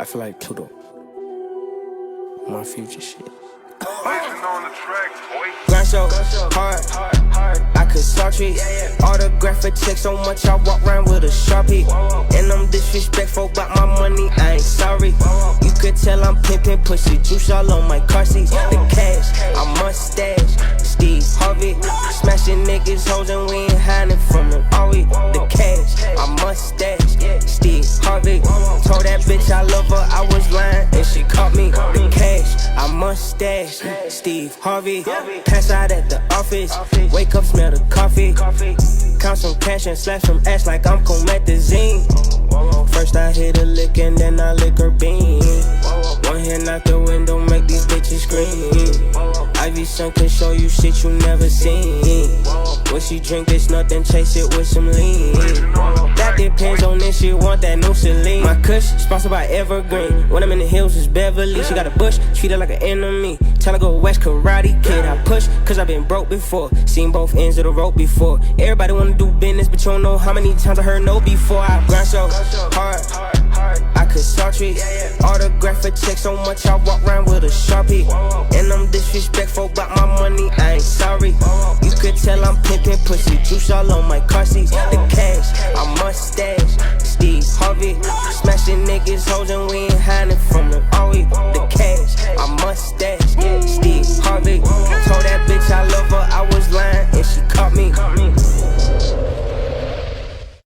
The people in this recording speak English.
I feel like Pluto. My future shit. On the track, boy. Grind so hard, I could sultry. Autograph a check so much I walk around with a Sharpie. And I'm disrespectful about my money, I ain't sorry. You could tell I'm pimpin', pussy juice all on my car seats. The cash, I mustache, Steve Harvey. Smashing niggas, hoes, and we ain't hiding from them, are we? The cash, I mustache, Steve Harvey. Told that bitch I love her, I was lying, and she caught me. The cash, I mustache, Steve Harvey. Pass out at the office, wake up, smell the coffee. Count some cash and slash some ass like I'm comethazine. First I hit a lick and then I lick her bean. One hand out the window, make these bitches scream. Ivy Sun can show you shit you never seen. When she drink this nothing, chase it with some lean. That depends on if she want that new Celine. My kush, sponsored by Evergreen. When I'm in the hills, it's Beverly. She got a bush, treat her like an enemy. Tell her go West Karate Kid. I push, cause I've been broke before. Seen both ends of the rope before. Everybody wanna do business, but you don't know how many times I heard no before. I grind so hard, I could sultry. Autograph a check so much I walk around with a Sharpie. And I'm disrespectful about my money, I ain't sorry. You could tell I'm pimpin', pussy juice all on my car seats. The cash, I mustache, Steve Harvey. Smashing niggas, hoes, and we ain't hiding from them.